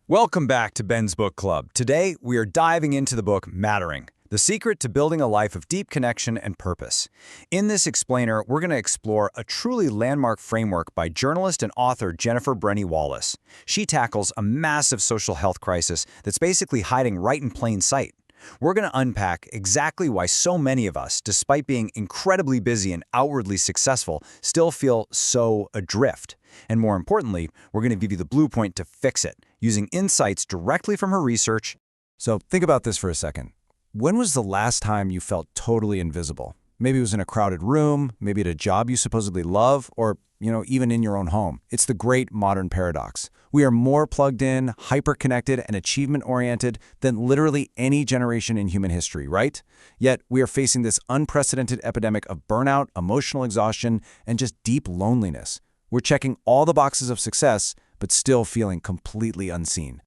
Welcome back to Ben's Book Club. Today, we are diving into the book Mattering, The Secret to Building a Life of Deep Connection and Purpose. In this explainer, we're going to explore a truly landmark framework by journalist and author Jennifer Breheny Wallace. She tackles a massive social health crisis that's basically hiding right in plain sight. We're going to unpack exactly why so many of us, despite being incredibly busy and outwardly successful, still feel so adrift. And more importantly, we're going to give you the blueprint to fix it, using insights directly from her research. So think about this for a second. When was the last time you felt totally invisible? Maybe it was in a crowded room, maybe at a job you supposedly love, or, even in your own home. It's the great modern paradox. We are more plugged in, hyper-connected, and achievement-oriented than literally any generation in human history, right? Yet we are facing this unprecedented epidemic of burnout, emotional exhaustion, and just deep loneliness. We're checking all the boxes of success, but still feeling completely unseen.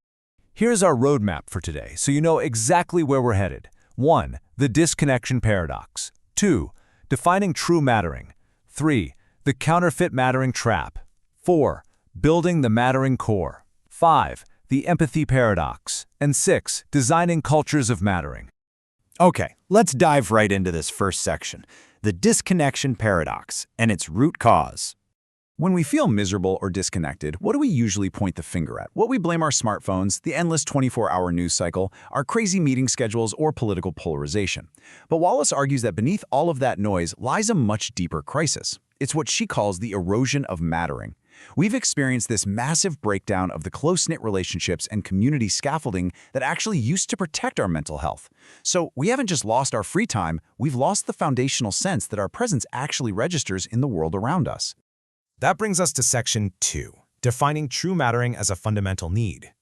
Here's our roadmap for today, so you know exactly where we're headed. 1. The disconnection paradox. 2. Defining true mattering. 3. The counterfeit mattering trap. 4. Building the mattering core. 5. The empathy paradox. And 6. Designing cultures of mattering. Okay, let's dive right into this first section, the disconnection paradox and its root cause. When we feel miserable or disconnected, what do we usually point the finger at? What we blame our smartphones, the endless 24-hour news cycle, our crazy meeting schedules, or political polarization. But Wallace argues that beneath all of that noise lies a much deeper crisis. It's what she calls the erosion of mattering. We've experienced this massive breakdown of the close-knit relationships and community scaffolding that actually used to protect our mental health. So we haven't just lost our free time, we've lost the foundational sense that our presence actually registers in the world around us. That brings us to Section 2, defining true mattering as a fundamental need.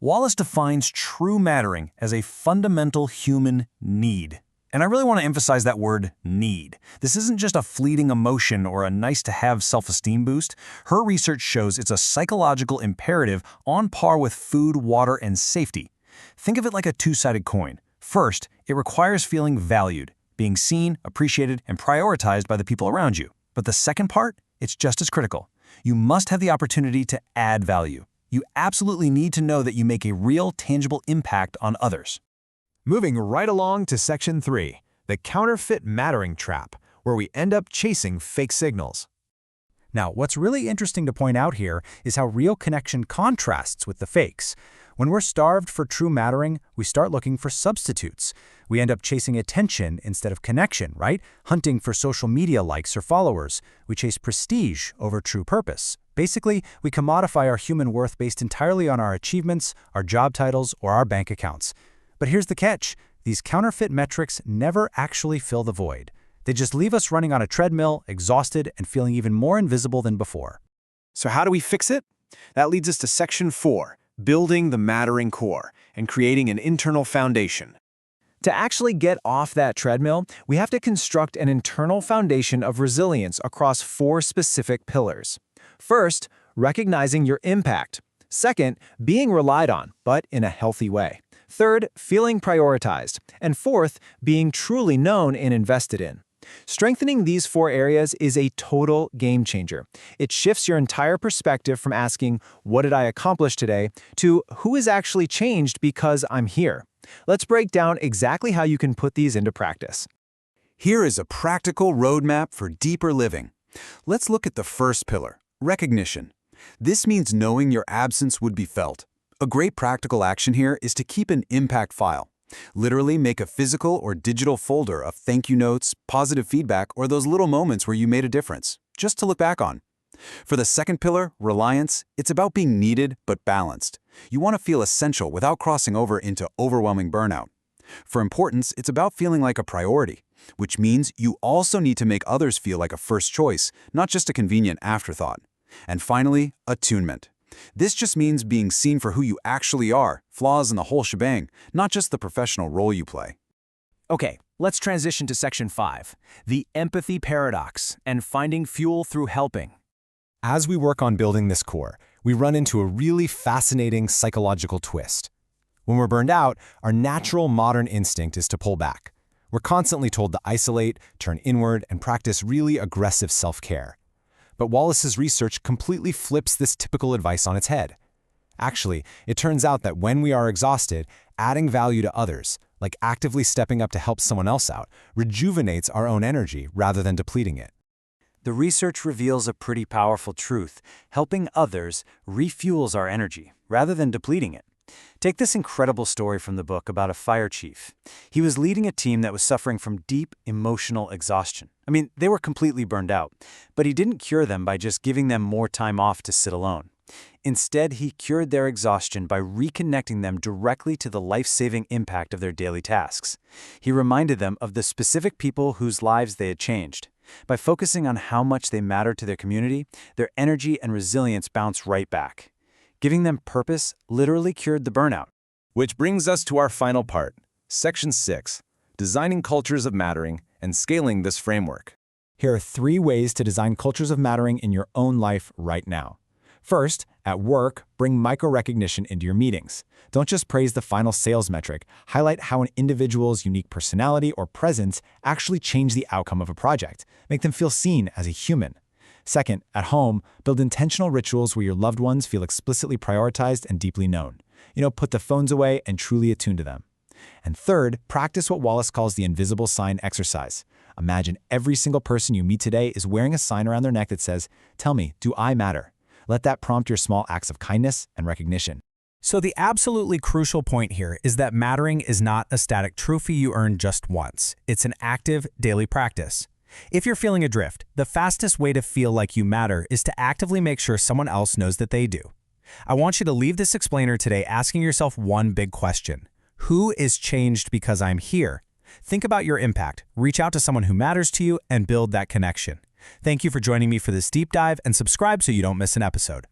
Wallace defines true mattering as a fundamental human need. And I really want to emphasize that word need. This isn't just a fleeting emotion or a nice-to-have self-esteem boost. Her research shows it's a psychological imperative on par with food, water, and safety. Think of it like a two-sided coin. First, it requires feeling valued, being seen, appreciated, and prioritized by the people around you. But the second part? It's just as critical. You must have the opportunity to add value. You absolutely need to know that you make a real, tangible impact on others. Moving right along to Section 3, the counterfeit mattering trap, where we end up chasing fake signals. Now, what's really interesting to point out here is how real connection contrasts with the fakes. When we're starved for true mattering, we start looking for substitutes. We end up chasing attention instead of connection, right? Hunting for social media likes or followers. We chase prestige over true purpose. Basically, we commodify our human worth based entirely on our achievements, our job titles, or our bank accounts. But here's the catch. These counterfeit metrics never actually fill the void. They just leave us running on a treadmill, exhausted, and feeling even more invisible than before. So how do we fix it? That leads us to Section 4, building the mattering core and creating an internal foundation. To actually get off that treadmill, we have to construct an internal foundation of resilience across 4 specific pillars. First, recognizing your impact. Second, being relied on, but in a healthy way. Third, feeling prioritized. And fourth, being truly known and invested in. Strengthening these 4 areas is a total game changer. It shifts your entire perspective from asking, "What did I accomplish today?" to "Who is actually changed because I'm here?" Let's break down exactly how you can put these into practice. Here is a practical roadmap for deeper living. Let's look at the first pillar, recognition. This means knowing your absence would be felt. A great practical action here is to keep an impact file. Literally make a physical or digital folder of thank you notes, positive feedback, or those little moments where you made a difference, just to look back on. For the second pillar, reliance, it's about being needed but balanced. You want to feel essential without crossing over into overwhelming burnout. For importance, it's about feeling like a priority, which means you also need to make others feel like a first choice, not just a convenient afterthought. And finally, attunement. This just means being seen for who you actually are, flaws in the whole shebang, not just the professional role you play. Okay, let's transition to Section 5, the empathy paradox and finding fuel through helping. As we work on building this core, we run into a really fascinating psychological twist. When we're burned out, our natural modern instinct is to pull back. We're constantly told to isolate, turn inward, and practice really aggressive self-care. But Wallace's research completely flips this typical advice on its head. Actually, it turns out that when we are exhausted, adding value to others, like actively stepping up to help someone else out, rejuvenates our own energy rather than depleting it. The research reveals a pretty powerful truth. Helping others refuels our energy, rather than depleting it. Take this incredible story from the book about a fire chief. He was leading a team that was suffering from deep emotional exhaustion. I mean, they were completely burned out, but he didn't cure them by just giving them more time off to sit alone. Instead, he cured their exhaustion by reconnecting them directly to the life-saving impact of their daily tasks. He reminded them of the specific people whose lives they had changed. By focusing on how much they mattered to their community, their energy and resilience bounced right back. Giving them purpose literally cured the burnout. Which brings us to our final part, Section 6, Designing Cultures of Mattering and Scaling this Framework. Here are 3 ways to design cultures of mattering in your own life right now. First, at work, bring micro-recognition into your meetings. Don't just praise the final sales metric. Highlight how an individual's unique personality or presence actually changed the outcome of a project. Make them feel seen as a human. Second, at home, build intentional rituals where your loved ones feel explicitly prioritized and deeply known. Put the phones away and truly attune to them. And third, practice what Wallace calls the invisible sign exercise. Imagine every single person you meet today is wearing a sign around their neck that says, "Tell me, do I matter?" Let that prompt your small acts of kindness and recognition. So the absolutely crucial point here is that mattering is not a static trophy you earn just once. It's an active, daily practice. If you're feeling adrift, the fastest way to feel like you matter is to actively make sure someone else knows that they do. I want you to leave this explainer today asking yourself one big question. Who is changed because I'm here? Think about your impact, reach out to someone who matters to you, and build that connection. Thank you for joining me for this deep dive, and subscribe so you don't miss an episode.